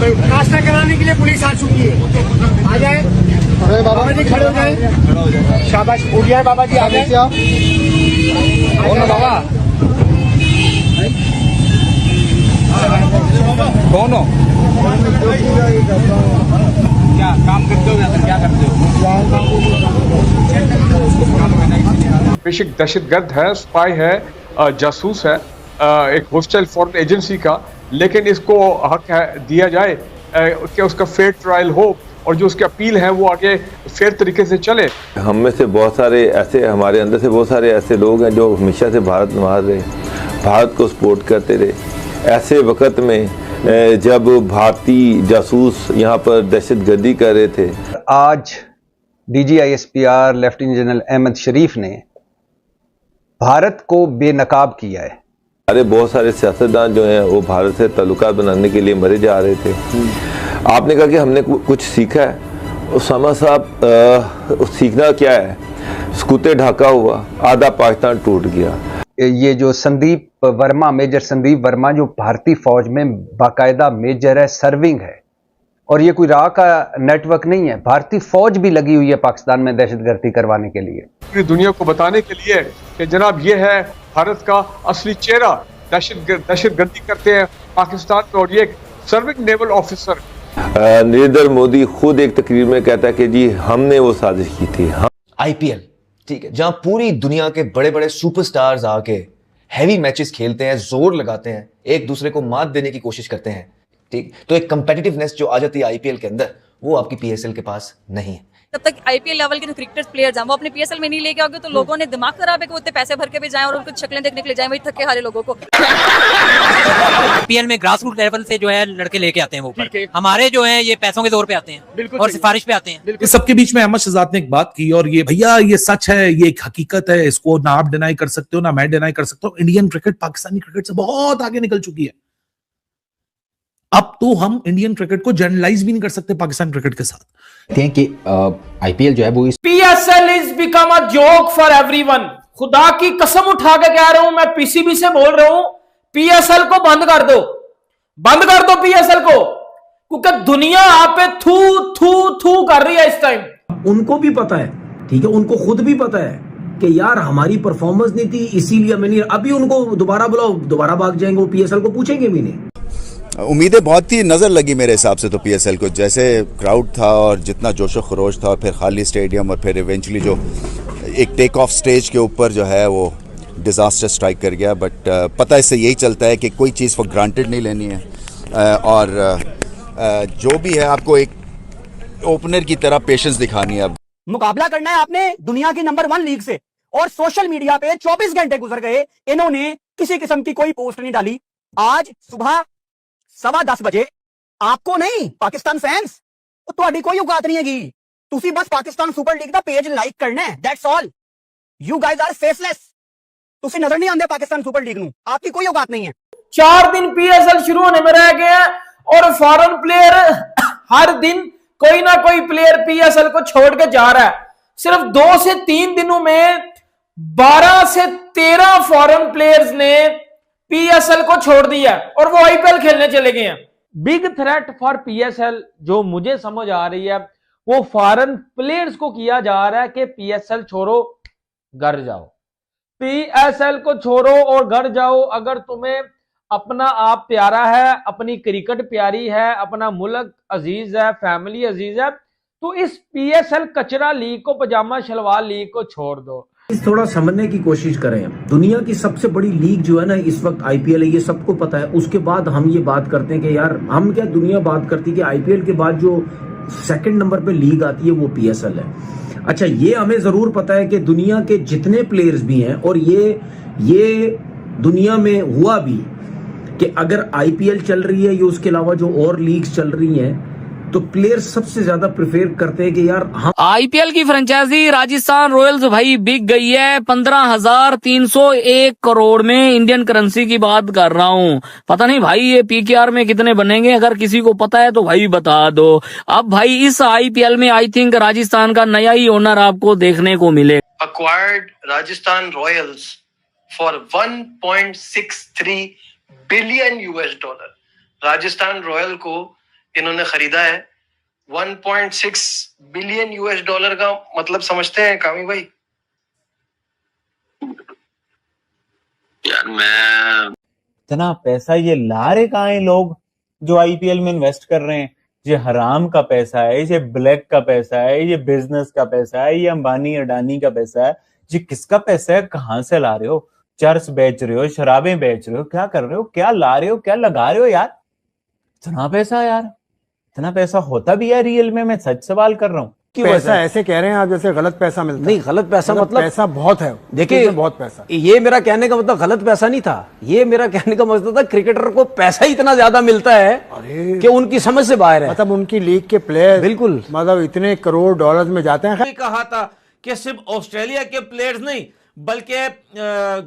नाश्ता कराने के लिए पुलिस आ चुकी है। आ जाए बाबा जी, खड़े हो जाए। शाबाश, उठ जाए बाबा जी, आ जाए। बाबा कौन हो? क्या काम करते हो या फिर क्या करते हो? बेशक दहशतगर्द है, स्पाई है, जासूस है, एक होस्टाइल फॉरेन एजेंसी का, लेकिन इसको हक है दिया जाए कि उसका फेयर ट्रायल हो और जो उसकी अपील है वो आगे फेयर तरीके से चले। हम में से बहुत सारे ऐसे, हमारे अंदर से बहुत सारे ऐसे लोग हैं जो हमेशा से भारत नवाज रहे, भारत को सपोर्ट करते रहे। ऐसे वक्त में जब भारतीय जासूस यहाँ पर दहशतगर्दी कर रहे थे। आज DGISPR लेफ्टिनेंट जनरल अहमद शरीफ ने भारत को बेनकाब किया है। हमारे बहुत सारे सियासतदान जो हैं वो भारत से ताल्लुकात बनाने के लिए मरे जा रहे थे। आपने कहा कि हमने कुछ सीखा है। उसामा साहब, सीखना क्या है? स्कूते ढाका हुआ, आधा पाकिस्तान टूट गया। ये जो संदीप वर्मा, मेजर संदीप वर्मा, जो भारतीय फौज में बाकायदा मेजर है, सर्विंग है, और ये कोई राह का नेटवर्क नहीं है। भारतीय फौज भी लगी हुई है पाकिस्तान में दहशतगर्दी करवाने के लिए, पूरी दुनिया को बताने के लिए कि जनाब ये है भारत का असली चेहरा। दहशतगर्दी करते हैं पाकिस्तान में, और ये एक serving naval officer. Narendra Modi खुद एक तकरीर में कहता है कि जी हमने वो साजिश की थी। IPL, ठीक है, जहां पूरी दुनिया के बड़े बड़े सुपरस्टार्स आके हैवी मैचेस खेलते हैं, जोर लगाते हैं, एक दूसरे को मात देने की कोशिश करते हैं, ठीक, तो एक कंपेटिटिवनेस जो आ जाती है IPL के अंदर, वो आपकी PSL के पास नहीं है। जब तक IPL लेवल के जो क्रिकेट प्लेयर्स हैं वो अपने PSL में नहीं लेके आओगे तो लोगों ने दिमाग खराब है कि वो इतने पैसे भर के भी जाएं और उनको शक्लें देखने के लिए जाएं, वही थके हारे लोगों को। IPL में ग्रास रूट लेवल से जो है लड़के लेके आते हैं वो ऊपर। हमारे जो है ये पैसों के जोर पे आते हैं और सिफारिश पे आते हैं। इस सबके बीच में अहमद शहजाद ने एक बात की, और ये भैया ये सच है, ये एक हकीकत है, इसको ना आप डिनाई कर सकते हो ना मैं डिनाई कर सकता हूँ। इंडियन क्रिकेट पाकिस्तानी क्रिकेट से बहुत आगे निकल चुकी है। अब तो हम इंडियन क्रिकेट को जनरलाइज भी नहीं कर सकते पाकिस्तान क्रिकेट के साथ। कि IPL जो है वो PSL is become a joke for everyone. खुदा की कसम उठा के कह रहा हूं, मैं PCB से बोल रहा हूं, PSL को बंद कर दो, बंद कर दो PSL को, क्योंकि दुनिया आप पे थू थू थू कर रही है इस टाइम। उनको भी पता है, ठीक है, उनको खुद भी पता है कि यार हमारी परफॉर्मेंस नहीं थी, इसीलिए हमें नहीं। अभी उनको दोबारा बुलाओ, दोबारा भाग जाएंगे, वो PSL को पूछेंगे भी नहीं। उम्मीदें बहुत ही नज़र लगी मेरे हिसाब से तो PSL को, जैसे क्राउड था और जितना जोशो खरोश था, और फिर खाली स्टेडियम, और फिर इवेंचुअली जो एक टेक ऑफ स्टेज के ऊपर जो है वो डिज़ास्टर स्ट्राइक कर गया। बट पता इससे यही चलता है कि कोई चीज़ फॉर ग्रांटेड नहीं लेनी है, और जो भी है आपको एक ओपनर की तरह पेशेंस दिखानी है। अब मुकाबला करना है आपने दुनिया की नंबर 1 लीग से, और सोशल मीडिया पे 24 घंटे गुजर गए, इन्होंने किसी किस्म की कोई पोस्ट नहीं डाली। आज सुबह 10:15 बजे आपको नहीं, पाकिस्तान फैंस, ਤੁਹਾਡੀ कोई औकात नहीं हैगी, ਤੁਸੀਂ बस पाकिस्तान सुपर लीग ਦਾ पेज लाइक करना है, that's all. You guys are faceless, ਤੁਸੀਂ नजर नहीं आते पाकिस्तान सुपर लीग ਨੂੰ, आपकी कोई औकात नहीं है। 4 दिन PSL शुरू होने में रह गए हैं, और फॉरेन प्लेयर हर दिन कोई ना कोई प्लेयर PSL को छोड़ के जा रहा है। सिर्फ 2 से 3 दिनों में 12 से 13 फॉरेन प्लेयर्स ने PSL को छोड़ दिया और वो IPL खेलने चले गए हैं। बिग थ्रेट फॉर PSL जो मुझे समझ आ रही है वो फॉरेन प्लेयर्स को किया जा रहा है कि PSL छोड़ो, घर जाओ, PSL को छोड़ो और घर जाओ। अगर तुम्हें अपना आप प्यारा है, अपनी क्रिकेट प्यारी है, अपना मुल्क अजीज है, फैमिली अजीज है, तो इस PSL कचरा लीग को, पजामा शलवार लीग को छोड़ दो। थोड़ा समझने की कोशिश करें। दुनिया की सबसे बड़ी लीग जो है ना इस वक्त IPL है, ये सबको पता है। उसके बाद हम ये बात करते हैं कि यार हम क्या, दुनिया बात करती है कि IPL के बाद जो सेकंड नंबर पे लीग आती है वो PSL है। अच्छा, ये हमें जरूर पता है कि दुनिया के जितने प्लेयर्स भी हैं, और ये दुनिया में हुआ भी कि अगर IPL चल रही है या उसके अलावा जो और लीग्स चल रही हैं, तो प्लेयर्स सबसे ज्यादा प्रेफर करते हैं कि यार हम। IPL की फ्रेंचाइजी राजस्थान रॉयल्स भाई बिक गई है 15,301 करोड़ में, इंडियन करेंसी की बात कर रहा हूँ। पता नहीं भाई ये PKR में कितने बनेंगे, अगर किसी को पता है तो भाई बता दो। अब भाई इस IPL में आई थिंक राजस्थान का नया ही ओनर आपको देखने को मिले। Acquired Rajasthan Royals for 1.63 billion US dollar. Rajasthan royal को इन्होंने खरीदा है 1.6 बिलियन यूएस डॉलर का। मतलब समझते हैं कामी भाई? यार मैं इतना पैसा ये ला रहे कहाँ हैं लोग जो आईपीएल में इन्वेस्ट कर रहे हैं? ये हराम का पैसा है, ये ब्लैक का पैसा है, ये बिजनेस का पैसा है, ये अंबानी अडानी का पैसा है। ये किसका पैसा है? कहाँ से ला रहे हो? चर्च बेच रहे हो, शराबें बेच रहे हो, क्या कर रहे हो, क्या ला रहे हो, क्या लगा रहे हो यार? इतना पैसा यार, इतना पैसा होता भी है रियल में? मैं सच सवाल कर रहा हूँ। पैसा ऐसे कह रहे हैं आप जैसे गलत पैसा मिलता नहीं, गलत पैसा मतलब पैसा बहुत है। देखिए बहुत पैसा, ये मेरा कहने का मतलब गलत पैसा नहीं था, ये मेरा कहने का मतलब था क्रिकेटर को पैसा इतना ज्यादा मिलता है कि उनकी समझ से बाहर है। मतलब उनकी लीग के प्लेयर बिल्कुल मतलब इतने करोड़ डॉलर्स में जाते हैं। कहा था कि सिर्फ ऑस्ट्रेलिया के प्लेयर्स नहीं बल्कि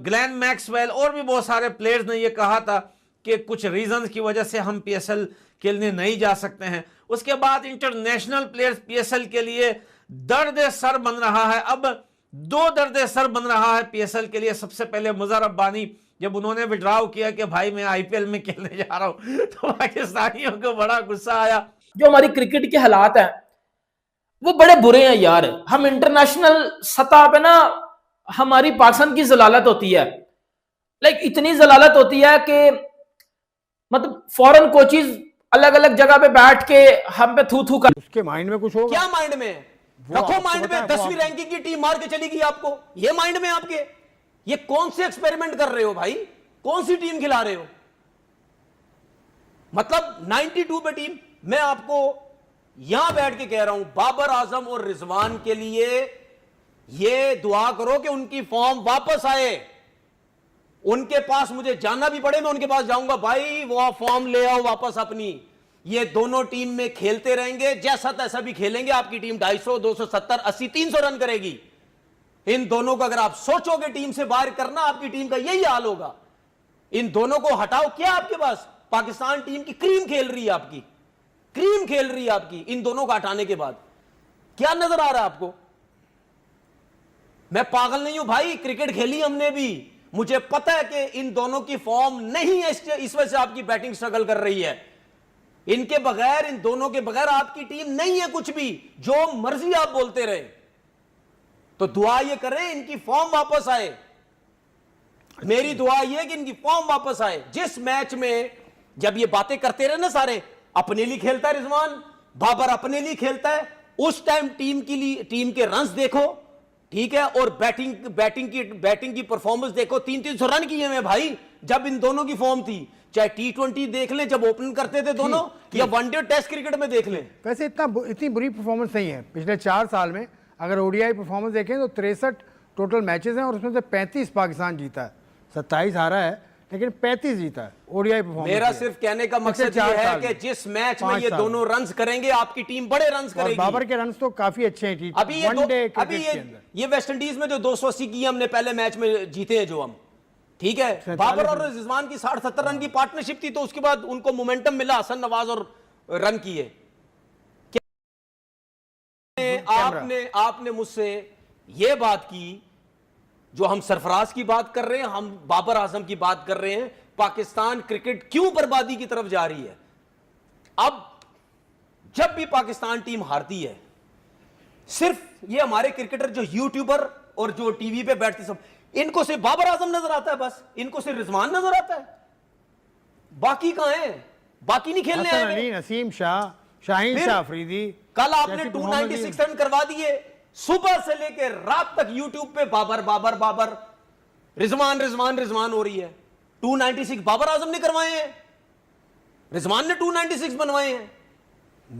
ग्लेन मैक्सवेल और भी बहुत सारे प्लेयर्स ने यह कहा था कि कुछ रीजंस की वजह से हम पीएसएल खेलने नहीं जा सकते हैं। उसके बाद इंटरनेशनल प्लेयर्स पीएसएल के लिए दर्द सर बन रहा है। अब दो दर्द सर बन रहा है पीएसएल के लिए। सबसे पहले मुजर रब्बानी जब उन्होंने विड्रॉ किया कि भाई मैं आईपीएल में खेलने जा रहा हूं तो पाकिस्तानियों को बड़ा गुस्सा आया। जो हमारी क्रिकेट के हालात हैं वो बड़े बुरे हैं यार। हम इंटरनेशनल सतह पे ना हमारी पाकिस्तान की जलालत होती है, लाइक इतनी जलालत होती है कि मतलब फॉरेन कोचेज अलग अलग जगह पे बैठ के हम पे थू थू कर। उसके माइंड में कुछ होगा क्या माइंड में रखो? माइंड में 10वीं रैंकिंग की टीम मार के चली गई आपको, ये माइंड में आपके? ये कौन से एक्सपेरिमेंट कर रहे हो भाई? कौन सी टीम खिला रहे हो? मतलब 92 पे टीम। मैं आपको यहां बैठ के कह रहा हूं बाबर आजम और रिजवान के लिए ये दुआ करो कि उनकी फॉर्म वापस आए। उनके पास मुझे जाना भी पड़े मैं उनके पास जाऊंगा, भाई वो फॉर्म ले आओ वापस अपनी। ये दोनों टीम में खेलते रहेंगे, जैसा तैसा भी खेलेंगे। आपकी टीम 250, 270, 80, 300 रन करेगी। इन दोनों को अगर आप सोचोगे टीम से बाहर करना, आपकी टीम का यही हाल होगा। इन दोनों को हटाओ। क्या आपके पास पाकिस्तान टीम की क्रीम खेल रही है, आपकी क्रीम खेल रही है आपकी। इन दोनों को हटाने के बाद क्या नजर आ रहा है आपको? मैं पागल नहीं हूं भाई, क्रिकेट खेली हमने भी। मुझे पता है कि इन दोनों की फॉर्म नहीं है, इस वजह से आपकी बैटिंग स्ट्रगल कर रही है। इनके बगैर, इन दोनों के बगैर आपकी टीम नहीं है कुछ भी। जो मर्जी आप बोलते रहे, तो दुआ ये करें इनकी फॉर्म वापस आए। मेरी दुआ ये है कि इनकी फॉर्म वापस आए। जिस मैच में जब ये बातें करते रहे ना सारे, अपने लिए खेलता है रिजवान, बाबर अपने लिए खेलता है, उस टाइम टीम के रन्स देखो, ठीक है, और बैटिंग की परफॉर्मेंस देखो। 300 रन किए हुए भाई जब इन दोनों की फॉर्म थी। चाहे T20 देख लें जब ओपन करते थे दोनों, या वनडे टेस्ट क्रिकेट में देख लें। वैसे इतनी बुरी परफॉर्मेंस नहीं है पिछले 4 साल में। अगर ओडीआई परफॉर्मेंस देखें तो 63 टोटल मैचेस हैं और उसमें से 35 पाकिस्तान जीता है, 27 हारा है, लेकिन 35 जीता है ओडीआई परफॉर्मेंस। मेरा सिर्फ कहने का मकसद ये है कि जिस मैच में ये दोनों रन्स करेंगे, आपकी टीम बड़े रन्स करेगी। बाबर के रन्स तो काफी अच्छे हैं। अभी ये वेस्ट इंडीज में जो 280 की हमने पहले मैच में जीते हैं जो हम, ठीक है, बाबर और रिजवान की 60-70 रन की पार्टनरशिप थी, तो उसके बाद उनको मोमेंटम मिला, हसन नवाज और रन किए। आपने मुझसे ये बात की, जो हम सरफराज की बात कर रहे हैं, हम बाबर आजम की बात कर रहे हैं, पाकिस्तान क्रिकेट क्यों बर्बादी की तरफ जा रही है। अब जब भी पाकिस्तान टीम हारती है, सिर्फ ये हमारे क्रिकेटर जो यूट्यूबर और जो टीवी पे बैठते सब, इनको सिर्फ बाबर आजम नजर आता है, बस इनको सिर्फ रिजवान नजर आता है। बाकी कहां है? बाकी नहीं खेलने आए। नसीम शाह, शाहीन शाह अफरीदी, कल आपने 296 रन करवा दिए। सुबह से लेकर रात तक यूट्यूब पे बाबर बाबर बाबर, रिजवान रिजवान रिजवान हो रही है। 296 बाबर आजम ने करवाए हैं, रिजवान ने 296 बनवाए हैं।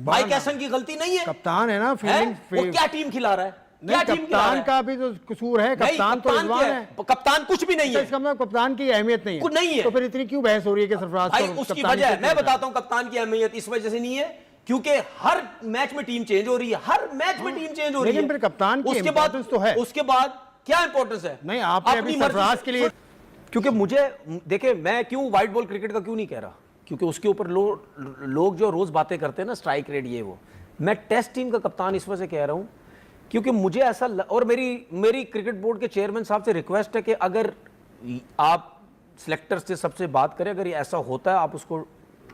भाई कैसन की गलती नहीं है, कप्तान है ना, फील्डिंग। वो क्या टीम खिला रहा है? क्या टीम कप्तान का भी तो कसूर है। कप्तान तो रिजवान है, कप्तान कुछ भी नहीं है। इसका मतलब कप्तान की अहमियत नहीं है, कुछ नहीं है। तो फिर इतनी क्यों बहस हो रही है कि सरफराज भाई उसकी वजह मैं बताता हूं, कप्तान की अहमियत इस वजह से नहीं है क्योंकि हर मैच में टीम चेंज हो रही है, हर मैच में टीम चेंज हो रही है। लेकिन फिर कप्तान की इंपॉर्टेंस तो है। उसके बाद क्या इंपॉर्टेंस है? नहीं, आपने अभी सरफराज के लिए, क्योंकि मुझे देखिए, मैं क्यों व्हाइट बॉल क्रिकेट का क्यों नहीं कह रहा, क्योंकि उसके ऊपर लोग जो रोज बातें करते हैं ना, स्ट्राइक रेट ये वो, मैं टेस्ट टीम का कप्तान इस वजह से कह रहा हूं क्योंकि मुझे ऐसा और मेरी क्रिकेट बोर्ड के चेयरमैन साहब से रिक्वेस्ट है कि अगर आप सिलेक्टर से सबसे बात करें, अगर ये ऐसा होता है आप उसको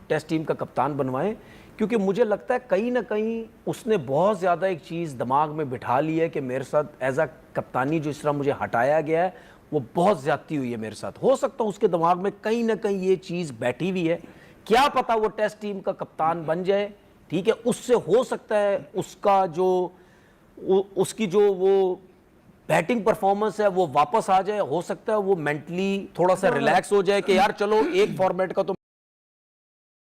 टेस्ट टीम का कप्तान बनवाएं, क्योंकि मुझे लगता है कहीं ना कहीं उसने बहुत ज़्यादा एक चीज़ दिमाग में बिठा ली है कि मेरे साथ एज अ कप्तानी जो इस तरह मुझे हटाया गया है वो बहुत ज़्यादती हुई है मेरे साथ। हो सकता है उसके दिमाग में कहीं ना कहीं ये चीज़ बैठी हुई है, क्या पता वो टेस्ट टीम का कप्तान बन जाए, ठीक है, उससे हो सकता है उसका जो उसकी जो वो बैटिंग परफॉर्मेंस है वो वापस आ जाए, हो सकता है वो मेंटली थोड़ा सा रिलैक्स हो जाए कि यार चलो एक फॉर्मेट का तो